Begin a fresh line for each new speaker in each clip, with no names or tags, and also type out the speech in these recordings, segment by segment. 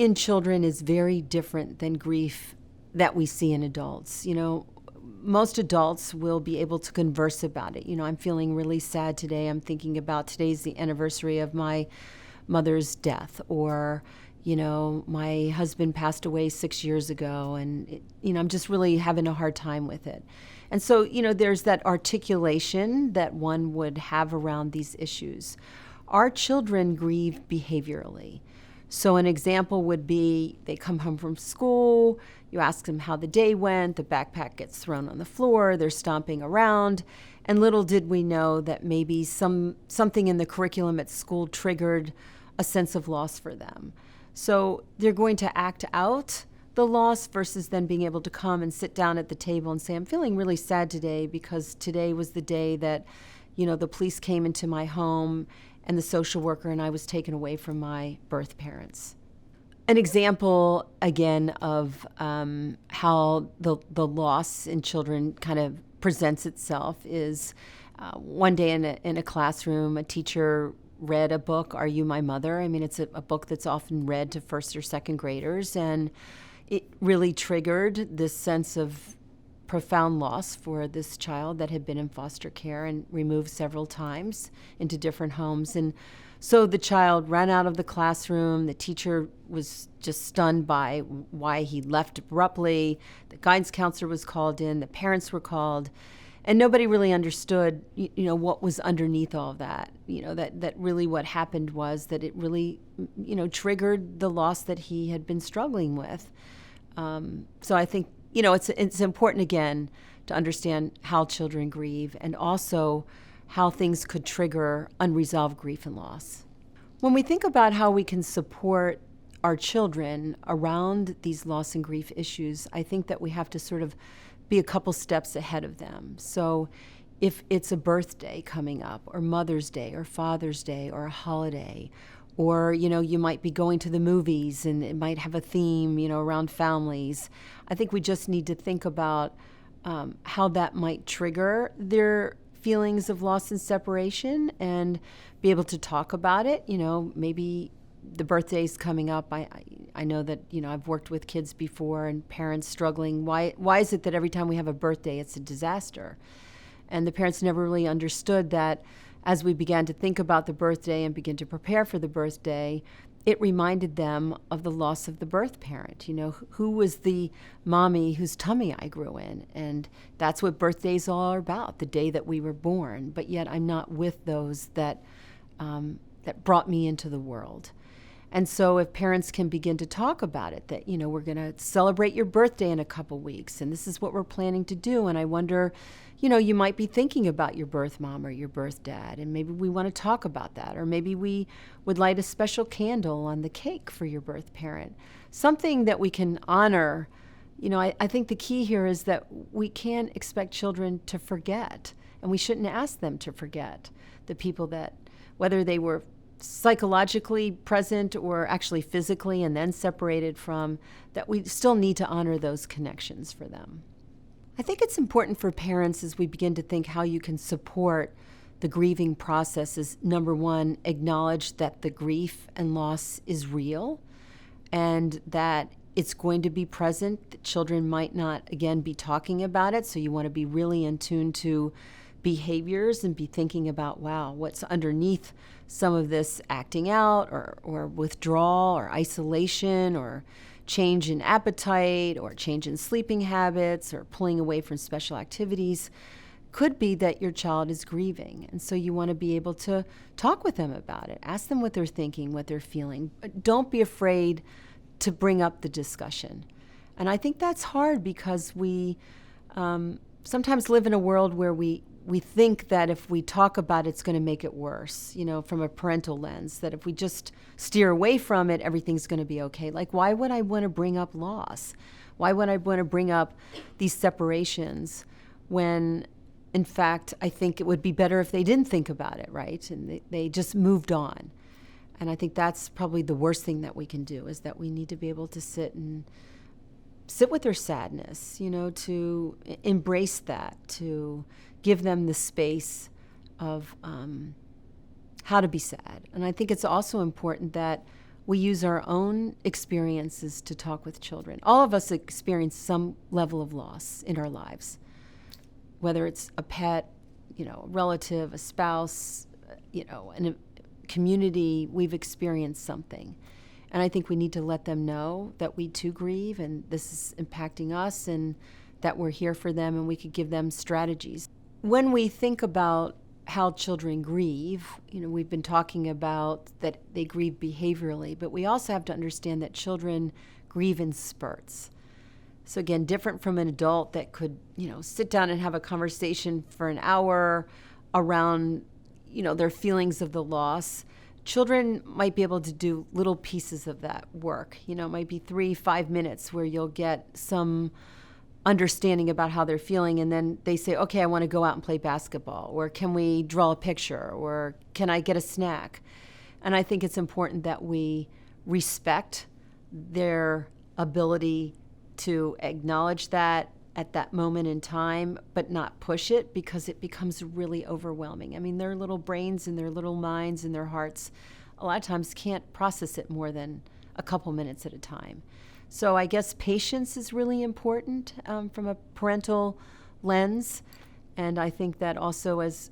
in children is very different than grief that we see in adults. Most adults will be able to converse about it. I'm feeling really sad today. I'm thinking about today's the anniversary of my mother's death, or my husband passed away 6 years ago, and I'm just really having a hard time with it. And so, there's that articulation that one would have around these issues. Our children grieve behaviorally. So an example would be they come home from school, you ask them how the day went, the backpack gets thrown on the floor, they're stomping around, and little did we know that maybe something in the curriculum at school triggered a sense of loss for them. So they're going to act out the loss versus then being able to come and sit down at the table and say, I'm feeling really sad today because today was the day that, the police came into my home and the social worker and I was taken away from my birth parents. An example, again, of how the loss in children kind of presents itself is one day in a classroom, a teacher read a book, Are You My Mother? I mean, it's a book that's often read to first or second graders, and it really triggered this sense of profound loss for this child that had been in foster care and removed several times into different homes. And so the child ran out of the classroom. The teacher was just stunned by why he left abruptly. The guidance counselor was called in. The parents were called. And nobody really understood, what was underneath all of that. That really what happened was that it really, triggered the loss that he had been struggling with. So I think, it's important, again, to understand how children grieve and also how things could trigger unresolved grief and loss. When we think about how we can support our children around these loss and grief issues, I think that we have to sort of be a couple steps ahead of them. So if it's a birthday coming up, or Mother's Day, or Father's Day, or a holiday, or, you might be going to the movies and it might have a theme, around families, I think we just need to think about how that might trigger their feelings of loss and separation and be able to talk about it. Maybe the birthday's coming up. I know that, I've worked with kids before and parents struggling. Why is it that every time we have a birthday, it's a disaster? And the parents never really understood that as we began to think about the birthday and begin to prepare for the birthday, it reminded them of the loss of the birth parent. Who was the mommy whose tummy I grew in? And that's what birthdays are about, the day that we were born. But yet I'm not with those that brought me into the world. And so if parents can begin to talk about it, that, we're going to celebrate your birthday in a couple weeks, and this is what we're planning to do. And I wonder, you might be thinking about your birth mom or your birth dad, and maybe we want to talk about that. Or maybe we would light a special candle on the cake for your birth parent. Something that we can honor. I think the key here is that we can't expect children to forget, and we shouldn't ask them to forget the people that, whether they were psychologically present or actually physically and then separated from, that we still need to honor those connections for them. I think it's important for parents, as we begin to think how you can support the grieving process, is number one, acknowledge that the grief and loss is real and that it's going to be present. The children might not, again, be talking about it, so you want to be really in tune to behaviors and be thinking about, wow, what's underneath some of this acting out or withdrawal or isolation or change in appetite or change in sleeping habits or pulling away from special activities. Could be that your child is grieving. And so you want to be able to talk with them about it. Ask them what they're thinking, what they're feeling. Don't be afraid to bring up the discussion. And I think that's hard because we sometimes live in a world where we think that if we talk about it, it's going to make it worse, from a parental lens, that if we just steer away from it, everything's going to be okay. Like, why would I want to bring up loss? Why would I want to bring up these separations when, in fact, I think it would be better if they didn't think about it, right? And they just moved on. And I think that's probably the worst thing that we can do, is that we need to be able to sit with their sadness, to embrace that, to give them the space of how to be sad. And I think it's also important that we use our own experiences to talk with children. All of us experience some level of loss in our lives, whether it's a pet, a relative, a spouse, in a community, we've experienced something. And I think we need to let them know that we too grieve and this is impacting us and that we're here for them and we could give them strategies. When we think about how children grieve, we've been talking about that they grieve behaviorally, but we also have to understand that children grieve in spurts. So again, different from an adult that could, sit down and have a conversation for an hour around, their feelings of the loss. Children might be able to do little pieces of that work. It might be 3-5 minutes where you'll get some understanding about how they're feeling, and then they say, okay, I want to go out and play basketball, or can we draw a picture, or can I get a snack? And I think it's important that we respect their ability to acknowledge that at that moment in time, but not push it because it becomes really overwhelming. I mean, their little brains and their little minds and their hearts a lot of times can't process it more than a couple minutes at a time. So I guess patience is really important from a parental lens. And I think that also as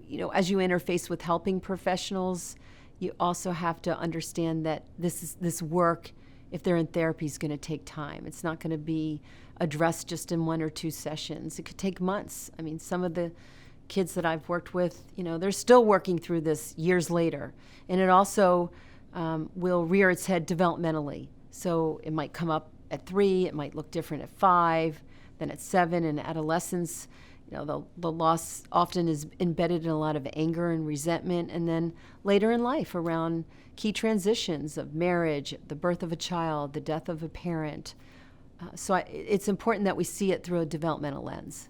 you interface with helping professionals, you also have to understand that this work, if they're in therapy, is going to take time. It's not going to be addressed just in 1 or 2 sessions. It could take months. I mean, some of the kids that I've worked with, they're still working through this years later. And it also will rear its head developmentally. So it might come up at 3, it might look different at 5, then at 7. In adolescence, the loss often is embedded in a lot of anger and resentment. And then later in life around key transitions of marriage, the birth of a child, the death of a parent. So it's important that we see it through a developmental lens.